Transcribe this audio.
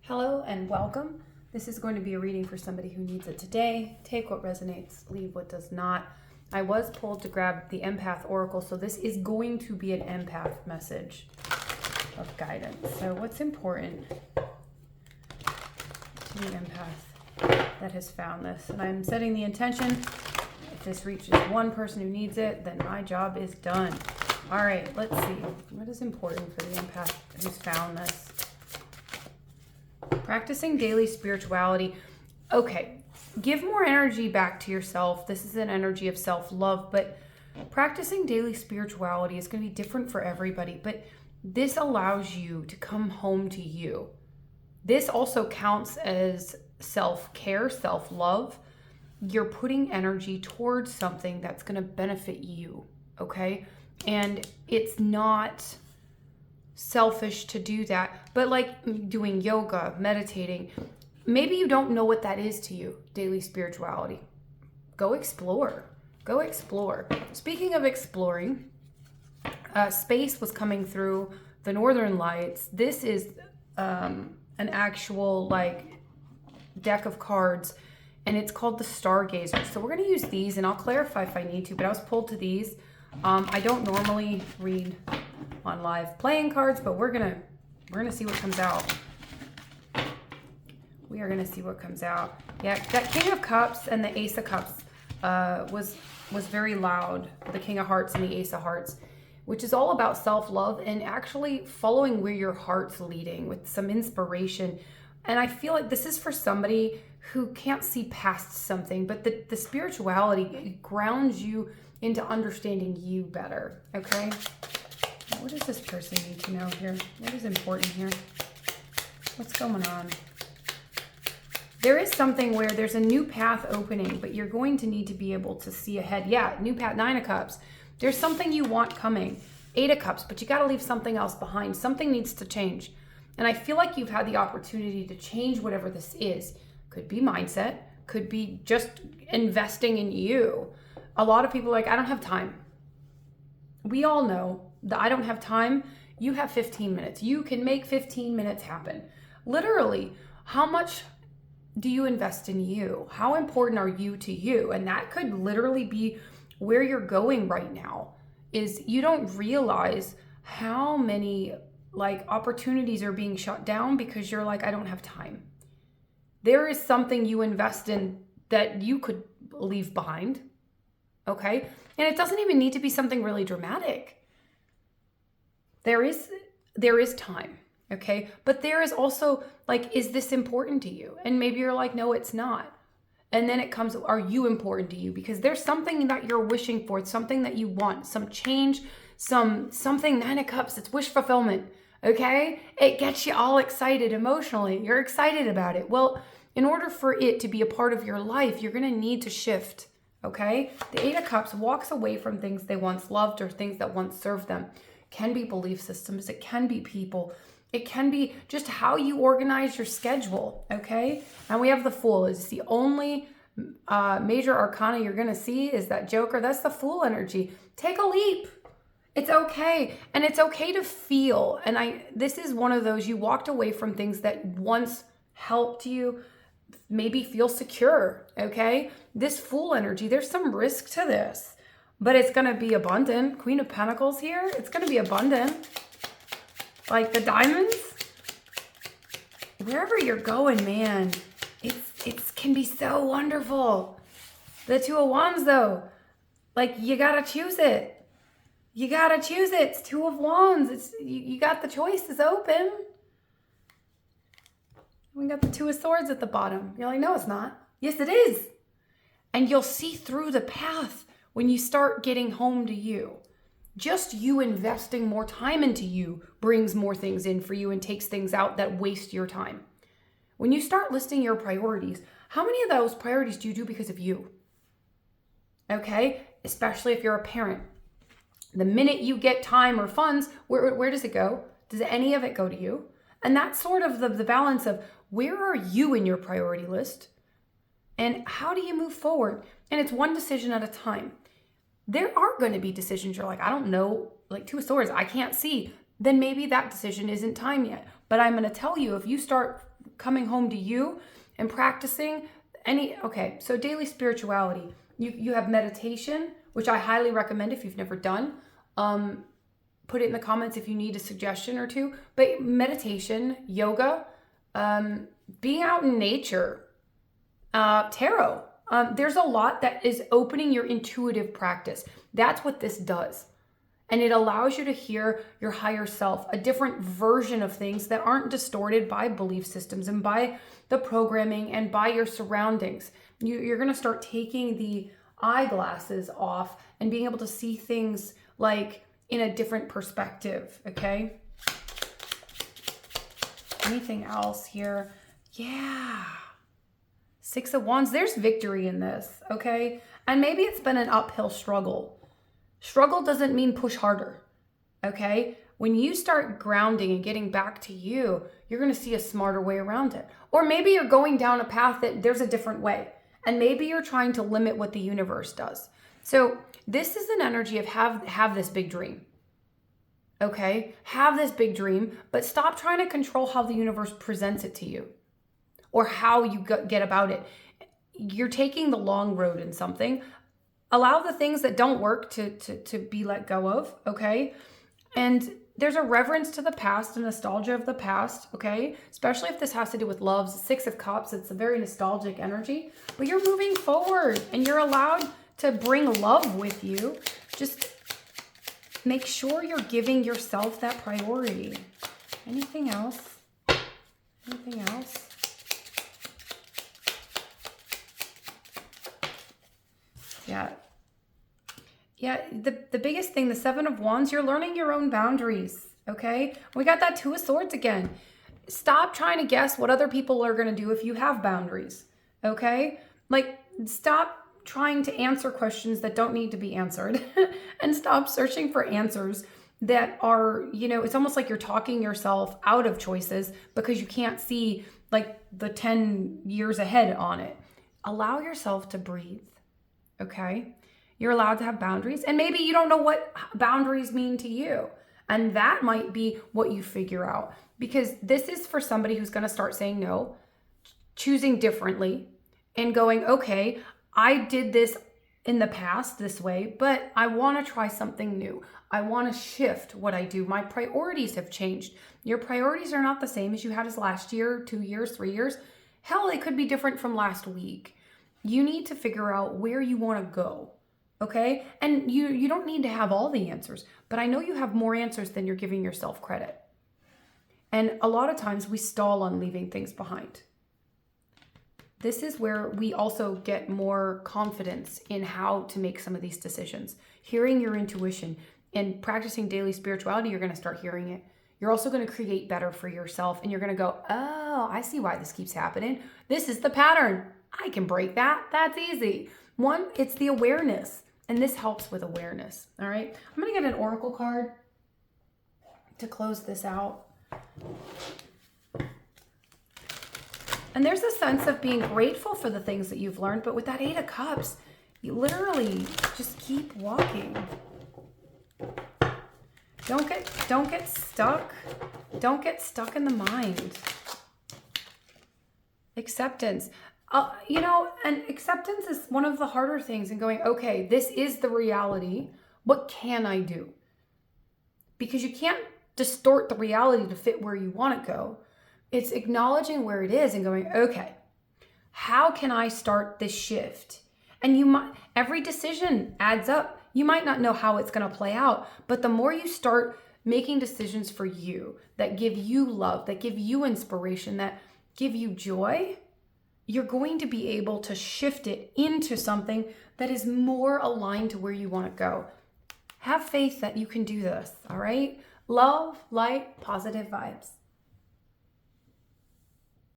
Hello and welcome. This is going to be a reading for somebody who needs it today. Take what resonates, leave what does not. I was pulled to grab the Empath Oracle, so this is going to be an empath message of guidance. So what's important to the empath that has found this? And I'm setting the intention. If this reaches one person who needs it, then my job is done. All right, let's see. What is important for the empath who's found this? Practicing daily spirituality. Okay, give more energy back to yourself. This is an energy of self-love, but practicing daily spirituality is going to be different for everybody, but this allows you to come home to you. This also counts as self-care, self-love. You're putting energy towards something that's going to benefit you, okay? And it's not selfish to do that, but like doing yoga, meditating, maybe you don't know what that is to you. Daily spirituality, go explore. Speaking of exploring, space was coming through the northern lights. This is an actual like deck of cards, and it's called the Stargazer. So we're going to use these, and I'll clarify if I need to, but I was pulled to these. I don't normally read on live playing cards, but we're gonna see what comes out. We are gonna see what comes out. Yeah, that King of Cups and the Ace of Cups was very loud. The King of Hearts and the Ace of Hearts, which is all about self-love and actually following where your heart's leading with some inspiration. And I feel like this is for somebody who can't see past something, but the spirituality grounds you into understanding you better, okay? What does this person need to know here? What is important here? What's going on? There is something where there's a new path opening, but you're going to need to be able to see ahead. Yeah, new path, 9 of Cups. There's something you want coming. 8 of Cups, but you got to leave something else behind. Something needs to change. And I feel like you've had the opportunity to change whatever this is. Could be mindset, could be just investing in you. A lot of people are like, I don't have time. We all know that I don't have time. You have 15 minutes. You can make 15 minutes happen. Literally, how much do you invest in you? How important are you to you? And that could literally be where you're going right now. Is you don't realize how many like opportunities are being shut down because you're like, I don't have time. There is something you invest in that you could leave behind. Okay? And it doesn't even need to be something really dramatic. There is time, okay? But there is also like, is this important to you? And maybe you're like, no, it's not. And then it comes, are you important to you? Because there's something that you're wishing for, something that you want, some change, something, 9 of Cups, it's wish fulfillment, okay? It gets you all excited emotionally. You're excited about it. Well, in order for it to be a part of your life, you're gonna need to shift, okay? The 8 of Cups walks away from things they once loved or things that once served them. Can be belief systems, it can be people, it can be just how you organize your schedule, okay? And we have the Fool. Is the only major arcana you're gonna see is that Joker. That's the Fool energy. Take a leap. It's okay. And it's okay to feel. And this is one of those, you walked away from things that once helped you maybe feel secure, okay? This Fool energy, there's some risk to this. But it's going to be abundant. Queen of Pentacles here. It's going to be abundant. Like the diamonds. Wherever you're going, man, it can be so wonderful. The 2 of Wands, though. Like, you got to choose it. You got to choose it. It's 2 of Wands. You got the choice is open. We got the 2 of Swords at the bottom. You're like, no, it's not. Yes, it is. And you'll see through the path when you start getting home to you. Just you investing more time into you brings more things in for you and takes things out that waste your time. When you start listing your priorities, how many of those priorities do you do because of you? Okay? Especially if you're a parent. The minute you get time or funds, where does it go? Does any of it go to you? And that's sort of the balance of where are you in your priority list? And how do you move forward? And it's one decision at a time. There are going to be decisions you're like, I don't know, like 2 of Swords, I can't see. Then maybe that decision isn't time yet. But I'm going to tell you, if you start coming home to you and practicing okay, so daily spirituality. You have meditation, which I highly recommend if you've never done. Put it in the comments if you need a suggestion or two. But meditation, yoga, being out in nature, tarot. There's a lot that is opening your intuitive practice. That's what this does. And it allows you to hear your higher self, a different version of things that aren't distorted by belief systems and by the programming and by your surroundings. You're going to start taking the eyeglasses off and being able to see things like in a different perspective, okay? Anything else here? Yeah. 6 of Wands, there's victory in this, okay? And maybe it's been an uphill struggle. Struggle doesn't mean push harder, okay? When you start grounding and getting back to you, you're going to see a smarter way around it. Or maybe you're going down a path that there's a different way. And maybe you're trying to limit what the universe does. So this is an energy of have this big dream, okay? Have this big dream, but stop trying to control how the universe presents it to you or how you get about it. You're taking the long road in something. Allow the things that don't work to be let go of, okay? And there's a reverence to the past, a nostalgia of the past, okay? Especially if this has to do with love. 6 of Cups, it's a very nostalgic energy. But you're moving forward and you're allowed to bring love with you. Just make sure you're giving yourself that priority. Anything else? Anything else? Yeah, the biggest thing, the 7 of Wands, you're learning your own boundaries, okay? We got that 2 of Swords again. Stop trying to guess what other people are going to do if you have boundaries, okay? Like, stop trying to answer questions that don't need to be answered and stop searching for answers that are, it's almost like you're talking yourself out of choices because you can't see, like, the 10 years ahead on it. Allow yourself to breathe, okay? You're allowed to have boundaries, and maybe you don't know what boundaries mean to you. And that might be what you figure out, because this is for somebody who's going to start saying no, choosing differently, and going, okay, I did this in the past this way, but I want to try something new. I want to shift what I do. My priorities have changed. Your priorities are not the same as you had as last year, 2 years, 3 years. Hell, they could be different from last week. You need to figure out where you want to go. Okay? And you don't need to have all the answers, but I know you have more answers than you're giving yourself credit. And a lot of times we stall on leaving things behind. This is where we also get more confidence in how to make some of these decisions. Hearing your intuition and practicing daily spirituality, you're going to start hearing it. You're also going to create better for yourself, and you're going to go, oh, I see why this keeps happening. This is the pattern. I can break that. That's easy. One, it's the awareness. And this helps with awareness, all right? I'm going to get an oracle card to close this out. And there's a sense of being grateful for the things that you've learned, but with that 8 of Cups, you literally just keep walking. Don't get stuck. Don't get stuck in the mind. Acceptance. And acceptance is one of the harder things in going, okay, this is the reality. What can I do? Because you can't distort the reality to fit where you want to go. It's acknowledging where it is and going, okay, how can I start this shift? And every decision adds up. You might not know how it's going to play out, but the more you start making decisions for you that give you love, that give you inspiration, that give you joy, you're going to be able to shift it into something that is more aligned to where you want to go. Have faith that you can do this, all right? Love, light, positive vibes.